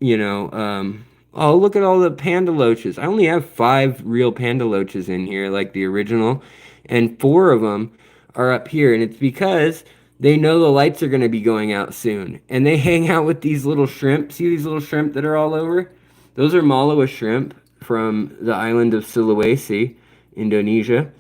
oh, look at all the panda loaches. I only have 5 real panda loaches in here, like the original. And 4 of them are up here. And it's because they know the lights are going to be going out soon. And they hang out with these little shrimp. See these little shrimp that are all over? Those are Malawa shrimp. from the island of Sulawesi, Indonesia.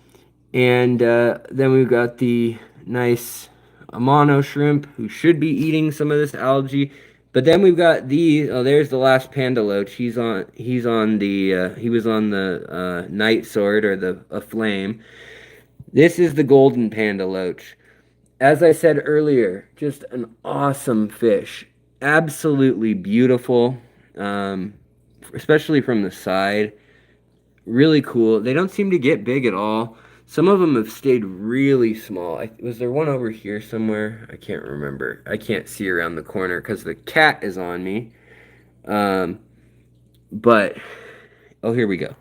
And then we've got the nice Amano shrimp, who should be eating some of this algae. But then we've got there's the last panda loach. He was on the night sword, or the a flame. This is the golden panda loach. As I said earlier, just an awesome fish. Absolutely beautiful, especially from the side. Really cool. They don't seem to get big at all. Some of them have stayed really small. Was there one over here somewhere? I can't remember. I can't see around the corner because the cat is on me. But, oh, here we go.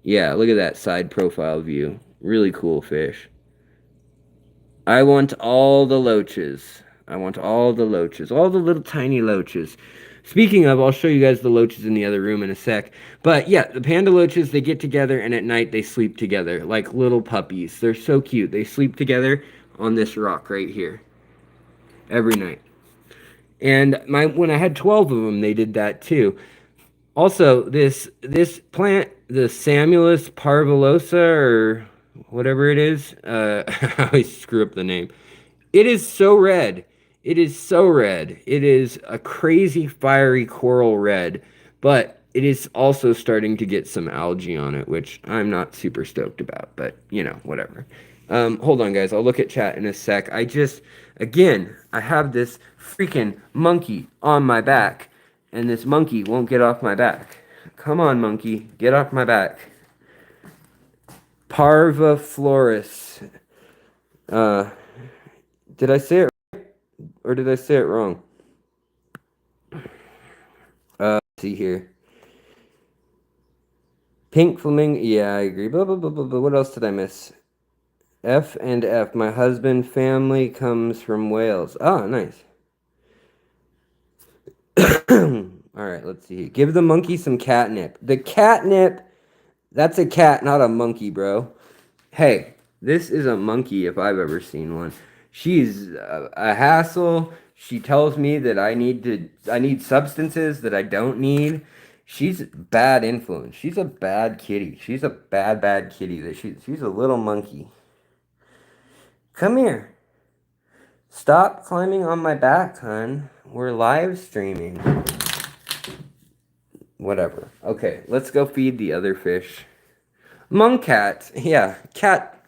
Yeah, look at that side profile view. Really cool fish. I want all the loaches. I want all the loaches. All the little tiny loaches. Speaking of, I'll show you guys the loaches in the other room in a sec. But yeah, the panda loaches, they get together and at night they sleep together like little puppies. They're so cute. They sleep together on this rock right here every night. And when I had 12 of them, they did that too. Also, this plant, the Samulus parvulosa, or whatever it is, I always screw up the name. It is so red. It is so red. It is a crazy fiery coral red, but it is also starting to get some algae on it, which I'm not super stoked about, but you know, whatever. Hold on, guys. I'll look at chat in a sec. Again, I have this freaking monkey on my back, and this monkey won't get off my back. Come on, monkey. Get off my back. Parviflorus. Did I say it right, or did I say it wrong? Let's see here. Pink flamingo. Yeah, I agree. But what else did I miss? F and F. My husband family comes from Wales. Ah, nice. All right, let's see. Give the monkey some catnip. The catnip, that's a cat, not a monkey, bro. Hey, this is a monkey if I've ever seen one. She's a hassle. She tells me that I need substances that I don't need. She's bad influence. She's a bad kitty. She's a bad kitty. She's a little monkey. Come here. Stop climbing on my back, hon. We're live streaming. Whatever. Okay, let's go feed the other fish. Monk cat. Yeah, cat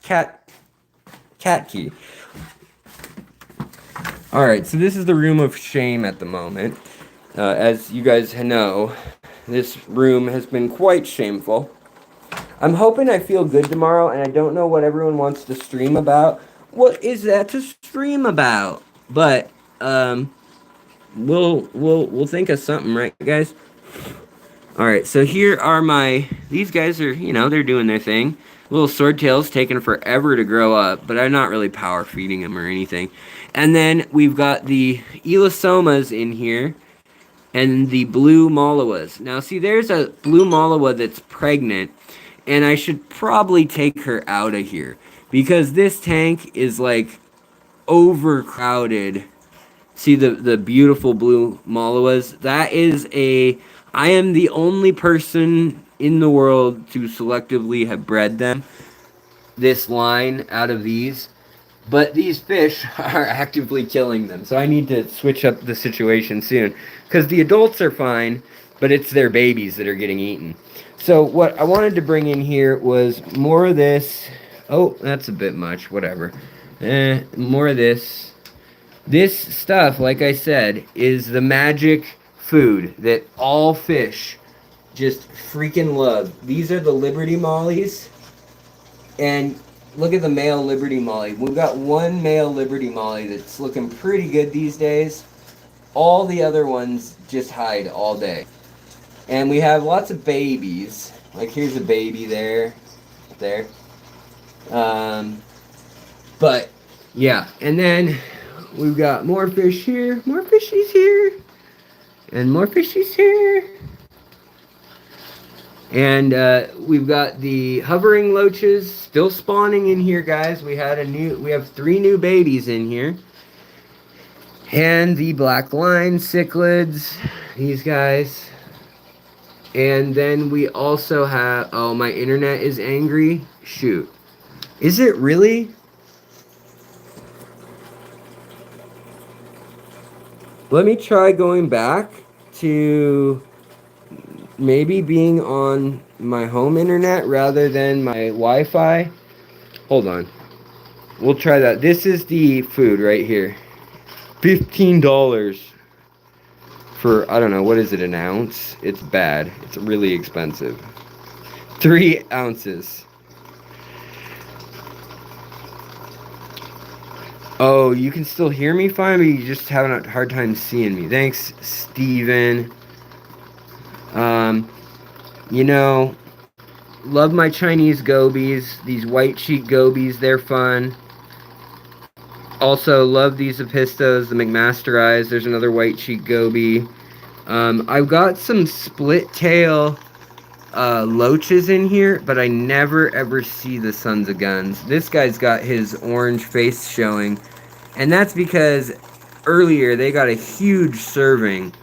key. Alright, so this is the room of shame at the moment. As you guys know, this room has been quite shameful. I'm hoping I feel good tomorrow, and I don't know what everyone wants to stream about. What is that to stream about? But we'll think of something, right, guys? All right, so here are these guys are, they're doing their thing. Little swordtails taking forever to grow up, but I'm not really power feeding them or anything. And then we've got the elastomas in here and the blue malawas. Now, see, there's a blue malawa that's pregnant, and I should probably take her out of here because this tank is like overcrowded. See the beautiful blue malawas? I am the only person in the world to selectively have bred them, this line out of these. But these fish are actively killing them, so I need to switch up the situation soon. Because the adults are fine, but it's their babies that are getting eaten. So what I wanted to bring in here was more of this. Oh, that's a bit much, whatever. More of this. This stuff, like I said, is the magic food that all fish just freaking love. These are the Liberty Mollies. And look at the male Liberty Molly. We've got one male Liberty Molly that's looking pretty good these days. All the other ones just hide all day. And we have lots of babies. Like here's a baby there. But yeah, and then we've got more fish here, more fishies here, and more fishies here. And we've got the hovering loaches still spawning in here, guys. We have 3 new babies in here. And the black line cichlids, these guys. And then we also have, oh, my internet is angry. Shoot. Is it really? Let me try going back to maybe being on my home internet rather than my Wi-Fi. Hold on. We'll try that. This is the food right here. $15 for, I don't know, what is it, an ounce? It's bad. It's really expensive. 3 ounces. Oh, you can still hear me fine, but you just having a hard time seeing me. Thanks, Steven. You know, love my Chinese gobies. These white cheek gobies, they're fun. Also, love these Epistos, the McMasterized. There's another white cheek goby. I've got some split tail loaches in here, but I never ever see the Sons of Guns. This guy's got his orange face showing, and that's because earlier they got a huge serving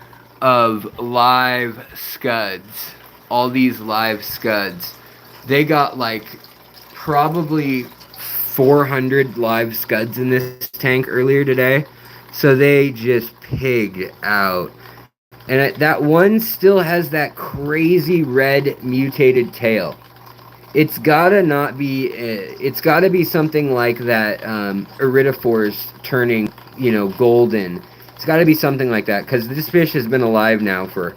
of live scuds. All these live scuds. They got like probably 400 live scuds in this tank earlier today. So they just pigged out. And that one still has that crazy red mutated tail. It's gotta not be, it's gotta be something like that Iridophores turning, you know, golden. It's gotta be something like that, because this fish has been alive now for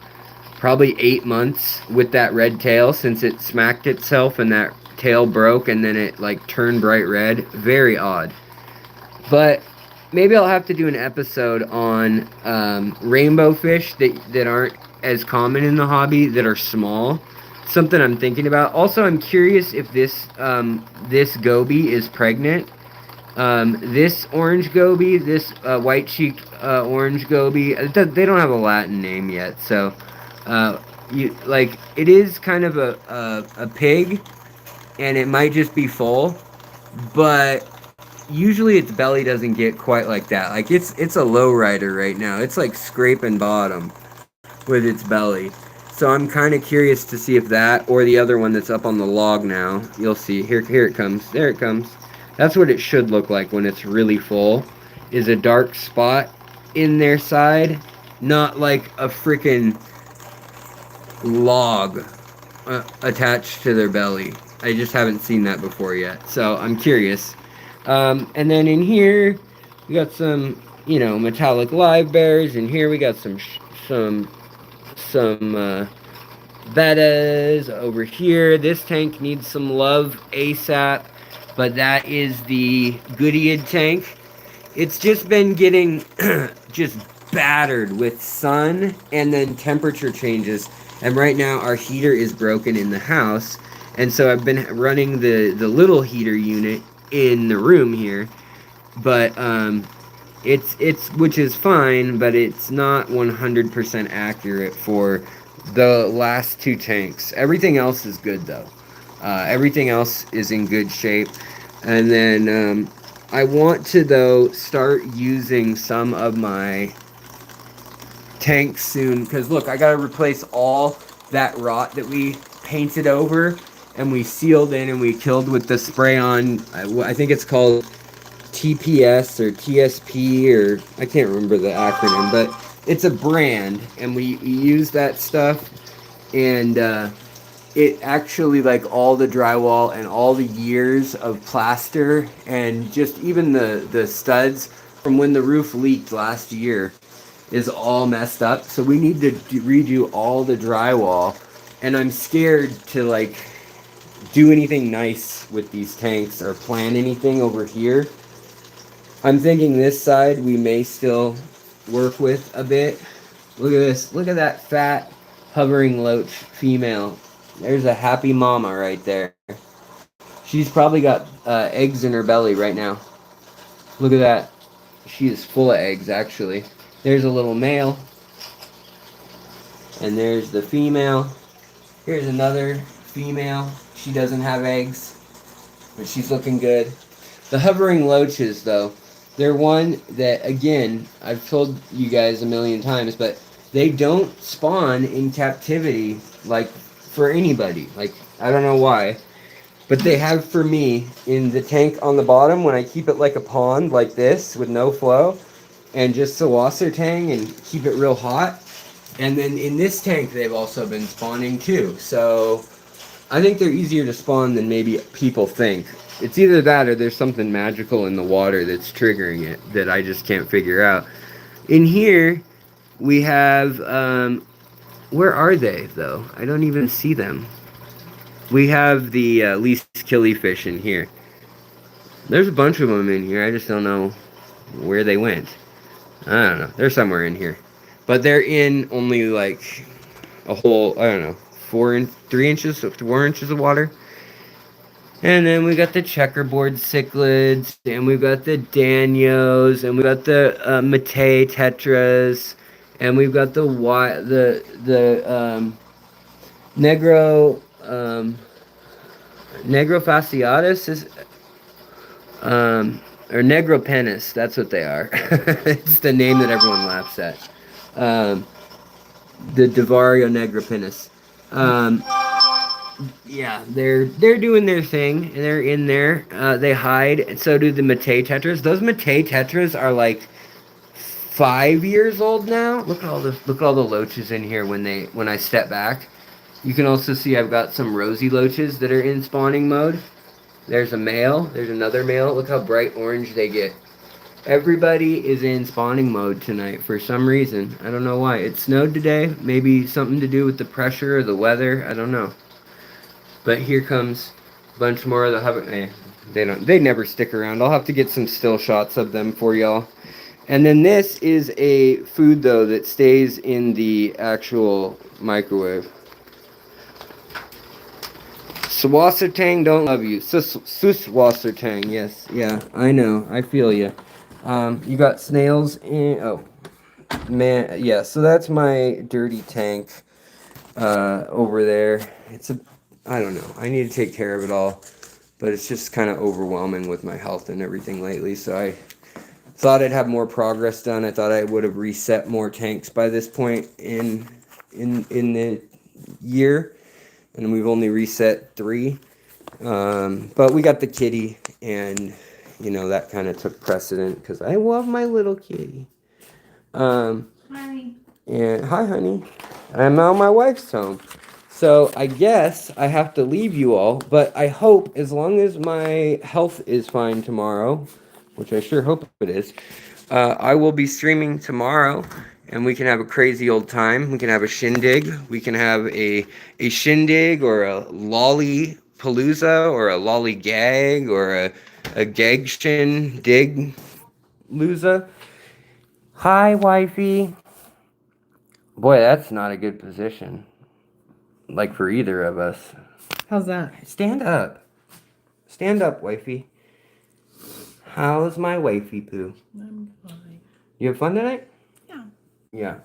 probably 8 months with that red tail since it smacked itself and that tail broke and then it like turned bright red. Very odd. But maybe I'll have to do an episode on rainbow fish that aren't as common in the hobby, that are small. Something I'm thinking about. Also, I'm curious if this goby is pregnant. This orange goby, this white cheeked orange goby, they don't have a Latin name yet, so it is kind of a pig, and it might just be full, but usually its belly doesn't get quite like that. Like it's a low rider right now. It's like scraping bottom with its belly. So I'm kind of curious to see if that or the other one that's up on the log now. You'll see. Here it comes. There it comes. That's what it should look like when it's really full. Is a dark spot in their side, not like a freaking log attached to their belly. I just haven't seen that before yet. So I'm curious. And then in here, we got some, you know, metallic live bears. And here we got some bettas over here. This tank needs some love ASAP, but that is the Goodyear tank. It's just been getting just battered with sun and then temperature changes. And right now our heater is broken in the house. And so I've been running the little heater unit in the room here, but it's which is fine, but it's not 100% accurate for the last 2 tanks. Everything else is good though. Everything else is in good shape. And then I want to though start using some of my tanks soon, because look, I gotta replace all that rot that we painted over and we sealed in and we killed with the spray on. I think it's called TPS or TSP, or I can't remember the acronym, but it's a brand, and we use that stuff, and it actually, like, all the drywall and all the years of plaster and just even the studs from when the roof leaked last year is all messed up. So we need to redo all the drywall, and I'm scared to like do anything nice with these tanks or plan anything over here. I'm thinking this side we may still work with a bit. Look at this. Look at that fat hovering loach female. There's a happy mama right there. She's probably got eggs in her belly right now. Look at that. She is full of eggs, actually. There's a little male. And there's the female. Here's another female. She doesn't have eggs, but she's looking good. The hovering loaches, though, they're one that, again, I've told you guys a million times, but they don't spawn in captivity like for anybody. Like, I don't know why, but they have for me in the tank on the bottom when I keep it like a pond like this with no flow and just the wasser tang and keep it real hot. And then in this tank, they've also been spawning too. So I think they're easier to spawn than maybe people think. It's either that or there's something magical in the water that's triggering it that I just can't figure out. In here, we have, where are they though? I don't even see them. We have the least killifish in here. There's a bunch of them in here. I just don't know where they went. I don't know. They're somewhere in here. But they're in only like a whole, I don't know, 3 inches, 4 inches of water. And then we got the checkerboard cichlids, and we've got the Danios, and we got the Mattei tetras, and we've got the Negro Fasciatus is or Negro Penis. That's what they are. It's the name that everyone laughs at. The Divario Negro Penis. Yeah, they're doing their thing, and they're in there. They hide, and so do the Mattei tetras. Those Mattei tetras are like 5 years old now. Look at all the loaches in here when I step back. You can also see I've got some rosy loaches that are in spawning mode. There's a male. There's another male. Look how bright orange they get. Everybody is in spawning mode tonight for some reason. I don't know why. It snowed today. Maybe something to do with the pressure or the weather. I don't know. But here comes a bunch more of the they never stick around. I'll have to get some still shots of them for y'all. And then this is a food though that stays in the actual microwave. Swassertang don't love you. Suswassertang, yes. Yeah, I know. I feel you. You got snails in... Oh, man. Yeah, so that's my dirty tank over there. I don't know. I need to take care of it all. But it's just kind of overwhelming with my health and everything lately. So I thought I'd have more progress done. I thought I would have reset more tanks by this point in the year. And we've only reset 3. But we got the kitty, and, you know, that kind of took precedent, because I love my little kitty. Hi. And, hi, honey. I'm now my wife's home. So I guess I have to leave you all, but I hope, as long as my health is fine tomorrow, which I sure hope it is, I will be streaming tomorrow. And we can have a crazy old time. We can have a shindig. We can have a shindig or a lolly palooza or a lolly gag or a gag shin dig loza. Hi, wifey. Boy, that's not a good position. Like for either of us. How's that? Stand up. Stand up, wifey. How's my wifey poo? I'm fine. You have fun tonight? Yeah.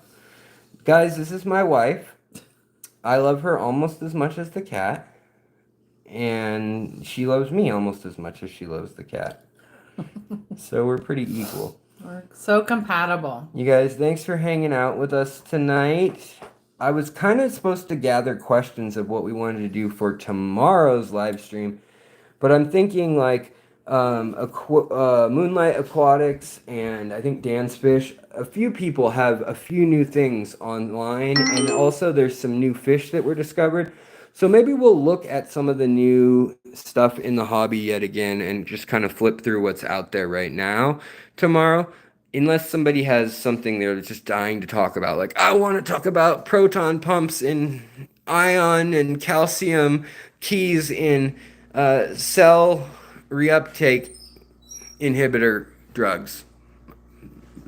Guys, this is my wife. I love her almost as much as the cat. And she loves me almost as much as she loves the cat. So we're pretty equal. We're so compatible. You guys, thanks for hanging out with us tonight. I was kind of supposed to gather questions of what we wanted to do for tomorrow's live stream. But I'm thinking like Moonlight Aquatics and I think Dan's Fish. A few people have a few new things online, and also there's some new fish that were discovered. So maybe we'll look at some of the new stuff in the hobby yet again and just kind of flip through what's out there right now tomorrow. Unless somebody has something they're just dying to talk about. Like, I want to talk about proton pumps in ion and calcium keys in cell reuptake inhibitor drugs.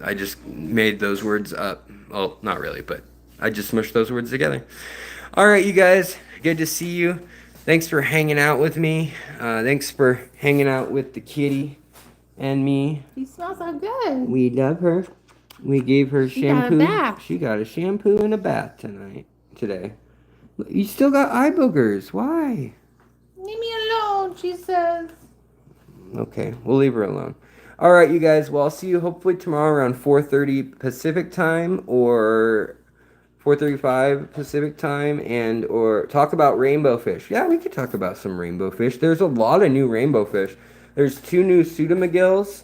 I just made those words up. Well, not really, but I just smushed those words together. All right, you guys. Good to see you. Thanks for hanging out with me. Thanks for hanging out with the kitty and me. She smells so good. We love her. We gave her shampoo. Got a bath. She got a shampoo and a bath today. You still got eye boogers. Why? Leave me alone, she says. Okay, we'll leave her alone. All right, you guys. Well, I'll see you hopefully tomorrow around 4:30 Pacific time or 4:35 Pacific time, and or talk about rainbow fish. Yeah, we could talk about some rainbow fish. There's a lot of new rainbow fish. There's 2 new pseudomagills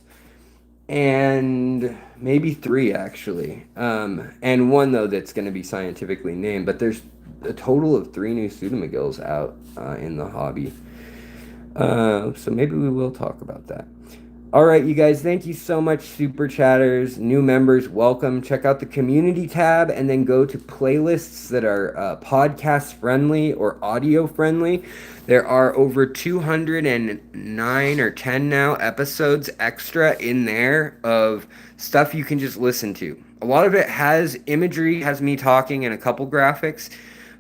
and maybe 3 actually. And one though that's going to be scientifically named, but there's a total of 3 new pseudomagills out in the hobby. So maybe we will talk about that. All right, you guys, thank you so much, super chatters, new members, welcome. Check out the community tab and then go to playlists that are podcast friendly or audio friendly. There are over 209 or 10 now episodes extra in there of stuff you can just listen to. A lot of it has imagery, has me talking and a couple graphics,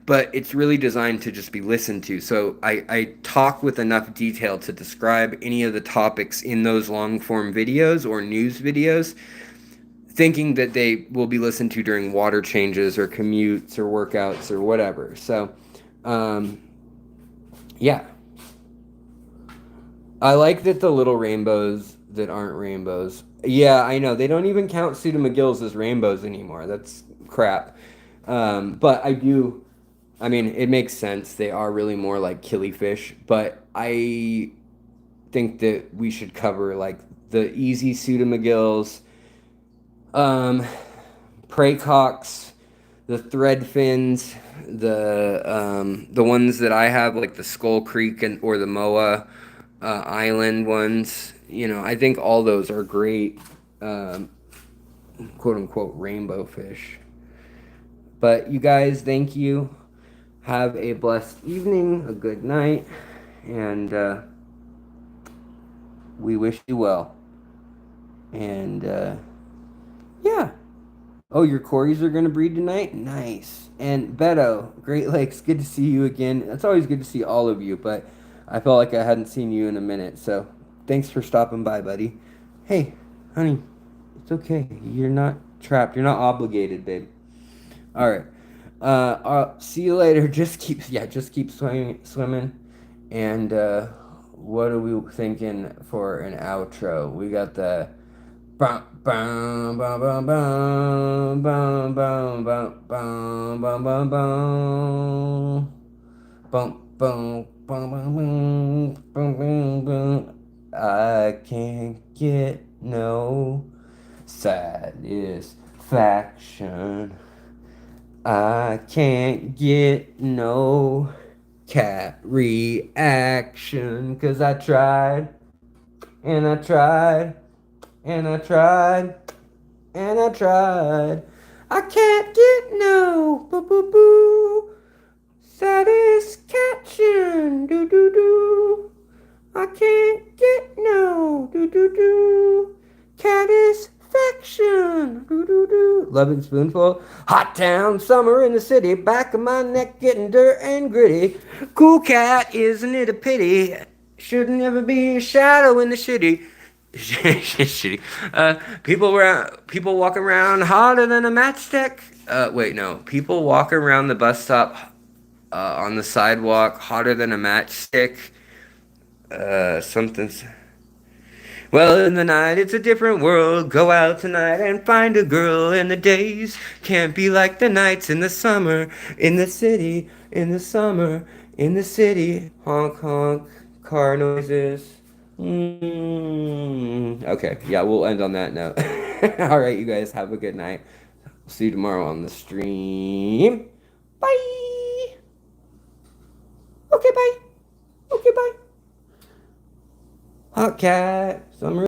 but it's really designed to just be listened to. So I talk with enough detail to describe any of the topics in those long form videos or news videos, thinking that they will be listened to during water changes or commutes or workouts or whatever. So, yeah. I like that the little rainbows that aren't rainbows. Yeah, I know. They don't even count pseudomagills as rainbows anymore. That's crap. But I mean, it makes sense. They are really more like killifish, but I think that we should cover like the easy pseudomagills, praycocks, the threadfins, the ones that I have, like the Skull Creek or the Moa Island ones. You know, I think all those are great, quote unquote, rainbow fish. But you guys, thank you. Have a blessed evening, a good night, and we wish you well. And yeah. Oh, your Corys are going to breed tonight? Nice. And Beto, Great Lakes, good to see you again. It's always good to see all of you, but I felt like I hadn't seen you in a minute, so thanks for stopping by, buddy. Hey, honey, it's okay. You're not trapped. You're not obligated, babe. All right. See you later. Just keep swimming. And what are we thinking for an outro? We got the bum bum bum bum bum bum bum bum bum bum bum bum bum bum bum bum bum. I can't get no satisfaction. I can't get no cat reaction, 'cause I tried, and I tried, and I tried, and I tried. I can't get no boo-boo-boo satisfaction, do-do-do. I can't get no do-do-do satisfaction, do-do-do. Loving Spoonful. Hot town, summer in the city, back of my neck getting dirt and gritty. Cool cat, isn't it a pity? Shouldn't ever be a shadow in the shitty. Shitty. People walk around hotter than a matchstick. Wait, no. People walk around the bus stop on the sidewalk hotter than a matchstick. Something's. Well, in the night, it's a different world. Go out tonight and find a girl. And the days can't be like the nights in the summer. In the city, in the summer, in the city. Honk, honk, car noises. Okay, yeah, we'll end on that note. All right, you guys, have a good night. See you tomorrow on the stream. Bye. Okay, bye. Okay, bye. Hot cat. Summer.